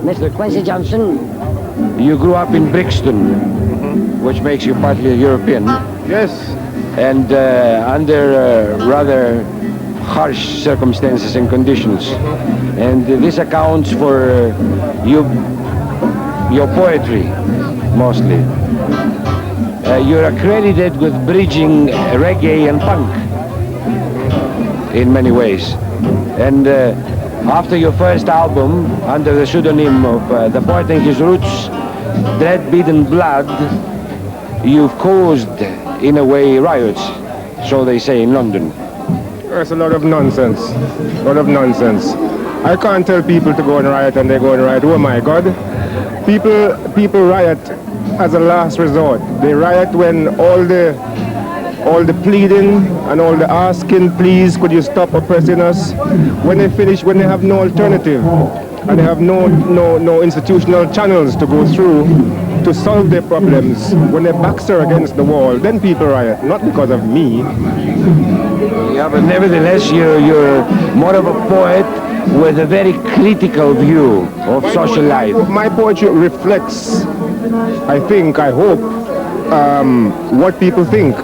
Mr. Kwesi Johnson, you grew up in Brixton, which makes you partly a European. Yes. And under rather harsh circumstances and conditions. And this accounts for your poetry, mostly. You're accredited with bridging reggae and punk in many ways. And after your first album, under the pseudonym of The Poet and His Roots, Dread-Beaten Blood, you've caused, in a way, riots, so they say in London. There's a lot of nonsense. A lot of nonsense. I can't tell people to go and riot and they go and riot. Oh my God. People riot as a last resort. They riot when all the pleading and all the asking, please, could you stop oppressing us? When they finish, when they have no alternative and they have no institutional channels to go through to solve their problems, when their backs are against the wall, then people riot, not because of me. Yeah, but nevertheless, you're more of a poet with a very critical view of social life. My poetry reflects, I think, I hope, what people think,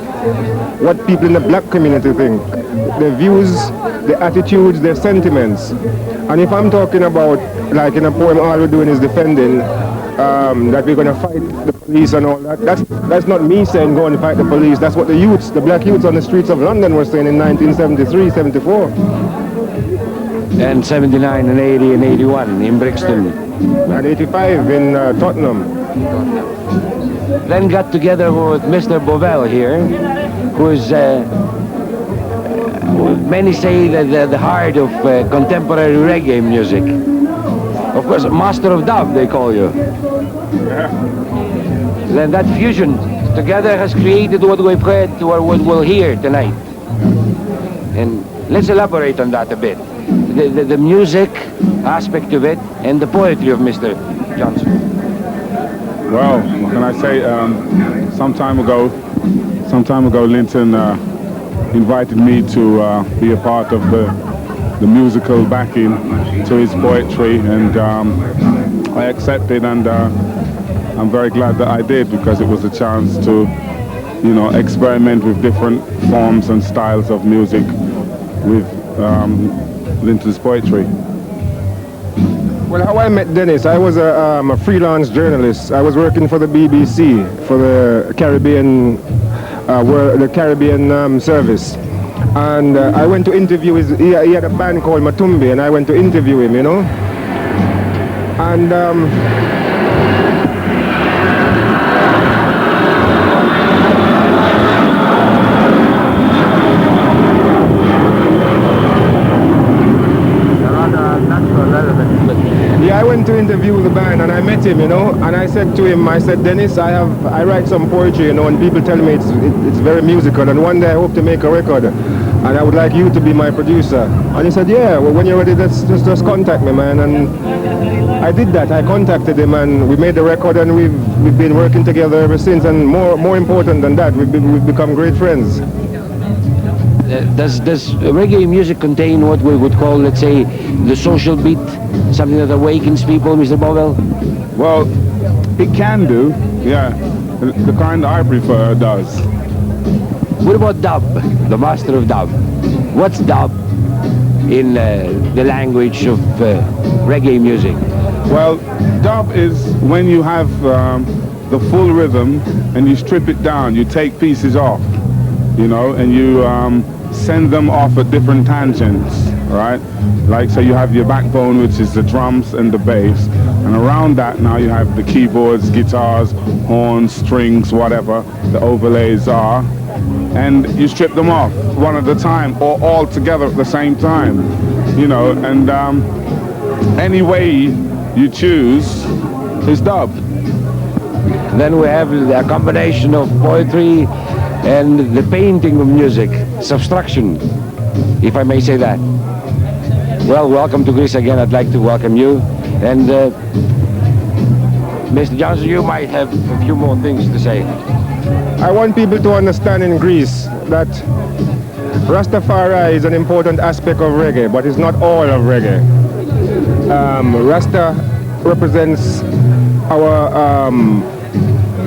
what people in the black community think, their views, their attitudes, their sentiments. And if I'm talking about, like in a poem, all we're doing is defending, that we're going to fight the police and all that, that's not me saying go and fight the police. That's what the youths, the black youths on the streets of London were saying in 1973, 74. And 79 and 80 and 81 in Brixton. And 85 in Tottenham. Then got together with Mr. Bovell here, who is, many say, the heart of contemporary reggae music. Of course, master of dub, they call you. Yeah. Then that fusion together has created what we've heard or what we'll hear tonight. And let's elaborate on that a bit. The music aspect of it and the poetry of Mr. Johnson. Well, what can I say? Some time ago, Linton invited me to be a part of the musical backing to his poetry, and I accepted, and I'm very glad that I did, because it was a chance to, experiment with different forms and styles of music with Linton's poetry. Well, how I met Dennis, I was a freelance journalist. I was working for the BBC, for the Caribbean, service. And I went to interview he had a band called Matumbi, and I went to interview him, And I went to interview the band, and I met him, and I said to him, Dennis, I write some poetry, and people tell me it's very musical, and one day I hope to make a record, and I would like you to be my producer. And he said, yeah, well, when you're ready, just contact me, man. And I did that. I contacted him, and we made the record, and we've been working together ever since, and more important than that, we've become great friends. Does reggae music contain what we would call, let's say, the social beat, something that awakens people, Mr. Bovell? Well, it can do, yeah. The kind I prefer does. What about dub, the master of dub? What's dub in the language of reggae music? Well, dub is when you have the full rhythm and you strip it down, you take pieces off, and you send them off at different tangents, right? Like, so you have your backbone, which is the drums and the bass, and around that now you have the keyboards, guitars, horns, strings, whatever the overlays are, and you strip them off one at a time or all together at the same time, and any way you choose is dub. Then we have a combination of poetry and the painting of music, subtraction, if I may say that. Well, welcome to Greece again. I'd like to welcome you. And Mr. Johnson, you might have a few more things to say. I want people to understand in Greece that Rastafari is an important aspect of reggae, but it's not all of reggae. Rasta represents our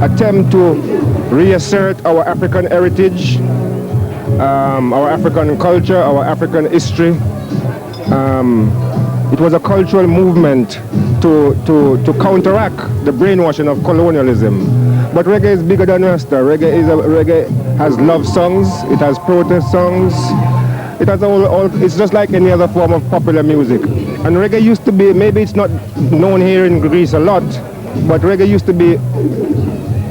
attempt to reassert our African heritage, our African culture, our African history. It was a cultural movement to counteract the brainwashing of colonialism. But reggae is bigger than Rasta. Reggae has love songs, it has protest songs, it has it's just like any other form of popular music. And reggae used to be, maybe it's not known here in Greece a lot, but reggae used to be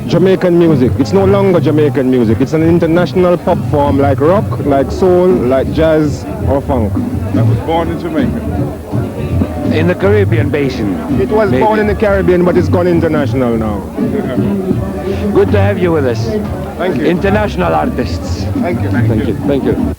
Jamaican music. It's no longer Jamaican music. It's an international pop form like rock, like soul, like jazz or funk. That was born in Jamaica. In the Caribbean basin. It was born in the Caribbean, but it's gone international now. Good to have you with us. Thank you. International artists. Thank you. Thank you. Thank you.